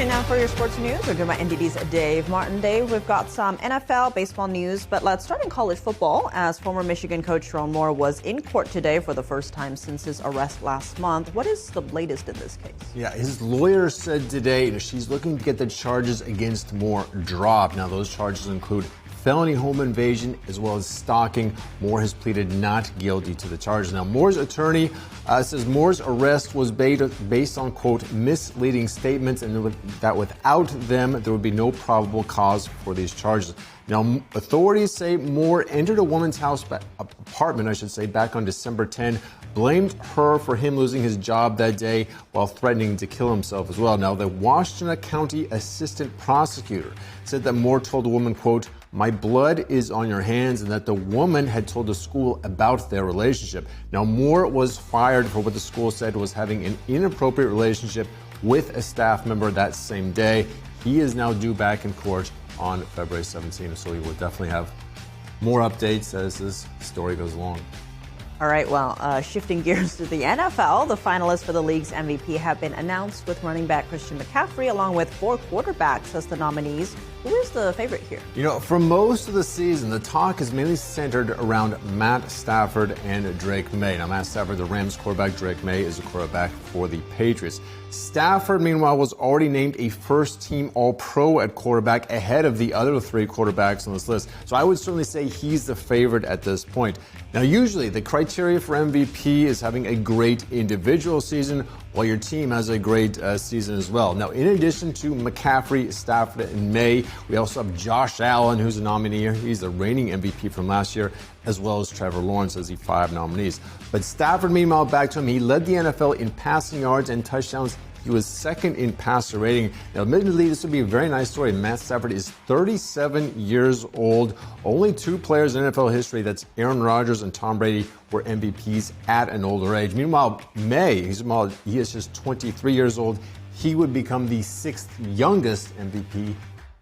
And now for your sports news, we're joined by NTD's Dave Martin. Dave, we've got some NFL baseball news, but let's start in college football, as former Michigan coach Sherrone Moore was in court today for the first time since his arrest last month. What is the latest in this case? Yeah, his lawyer said today she's looking to get the charges against Moore dropped. Now, those charges include felony home invasion as well as stalking. Moore has pleaded not guilty to the charges. Now, Moore's attorney says Moore's arrest was based on, quote, misleading statements, and that without them, there would be no probable cause for these charges. Now, authorities say Moore entered a woman's apartment, back on December 10, blamed her for him losing his job that day while threatening to kill himself as well. Now, the Washington County assistant prosecutor said that Moore told the woman, quote, "My blood is on your hands," and that the woman had told the school about their relationship. Now, Moore was fired for what the school said was having an inappropriate relationship with a staff member that same day. He is now due back in court on February 17th, so we will definitely have more updates as this story goes along. All right, well, shifting gears to the NFL, the finalists for the league's MVP have been announced, with running back Christian McCaffrey along with 4 quarterbacks as the nominees. Who is the favorite here? For most of the season, the talk is mainly centered around Matt Stafford and Drake May. Now, Matt Stafford, the Rams quarterback, Drake May is the quarterback for the Patriots. Stafford, meanwhile, was already named a first-team All-Pro at quarterback ahead of the other 3 quarterbacks on this list. So I would certainly say he's the favorite at this point. Now, usually the criteria for MVP is having a great individual season, while your team has a great season as well. Now, in addition to McCaffrey, Stafford, and May, we also have Josh Allen, who's a nominee. He's the reigning MVP from last year, as well as Trevor Lawrence as the 5 nominees. But Stafford, meanwhile, back to him. He led the NFL in passing yards and touchdowns. He was second in passer rating. Now, admittedly, this would be a very nice story. Matt Stafford is 37 years old. Only 2 players in NFL history, that's Aaron Rodgers and Tom Brady, were MVPs at an older age. Meanwhile, May, he is just 23 years old. He would become the 6th youngest MVP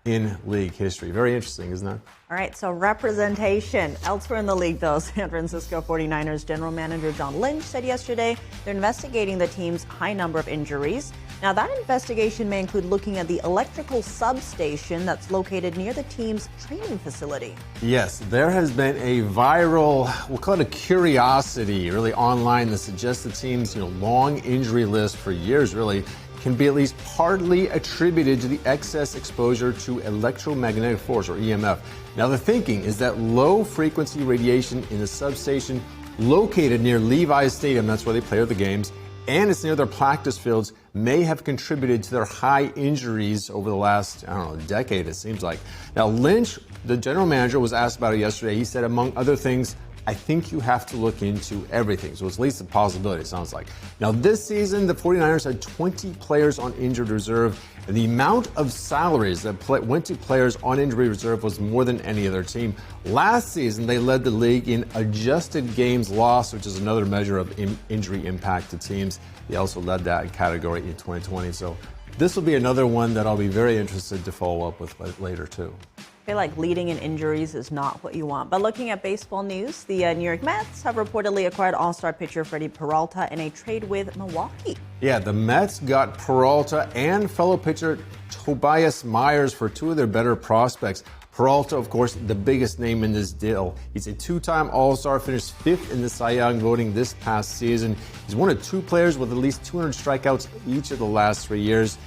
in league history. Very interesting, isn't it? All right, so representation. Elsewhere in the league, though, San Francisco 49ers general manager John Lynch said yesterday they're investigating the team's high number of injuries. Now, that investigation may include looking at the electrical substation that's located near the team's training facility. Yes, there has been a viral, we'll call it a curiosity, really online, that suggests the team's long injury list for years, really, can be at least partly attributed to the excess exposure to electromagnetic force, or EMF. Now, the thinking is that low-frequency radiation in the substation located near Levi's Stadium, that's where they play the games, and it's near their practice fields, may have contributed to their high injuries over the last, decade, it seems like. Now, Lynch, the general manager, was asked about it yesterday. He said, among other things, "I think you have to look into everything." So it's at least a possibility, it sounds like. Now, this season, the 49ers had 20 players on injured reserve, and the amount of salaries that went to players on injury reserve was more than any other team. Last season, they led the league in adjusted games lost, which is another measure of injury impact to teams. They also led that category in 2020. So this will be another one that I'll be very interested to follow up with later, too. I feel like leading in injuries is not what you want. But looking at baseball news, the New York Mets have reportedly acquired all-star pitcher Freddie Peralta in a trade with Milwaukee. Yeah, the Mets got Peralta and fellow pitcher Tobias Myers for 2 of their better prospects. Peralta, of course, the biggest name in this deal. He's a 2-time All-Star, finished 5th in the Cy Young voting this past season. He's one of 2 players with at least 200 strikeouts each of the last 3 years.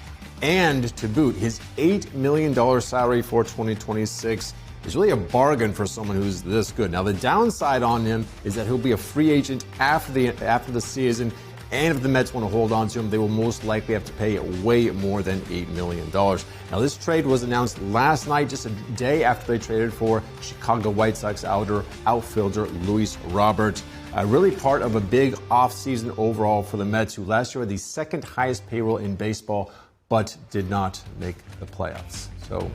And to boot, his $8 million salary for 2026 is really a bargain for someone who's this good. Now, the downside on him is that he'll be a free agent after the season, and if the Mets want to hold on to him, they will most likely have to pay way more than $8 million. Now, this trade was announced last night, just a day after they traded for Chicago White Sox outfielder Luis Robert. Really part of a big offseason overall for the Mets, who last year had the 2nd highest payroll in baseball, but did not make the playoffs. So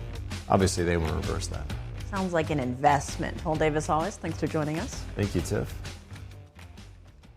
obviously they want to reverse that. Sounds like an investment. Well, Davis, always, thanks for joining us. Thank you, Tiff.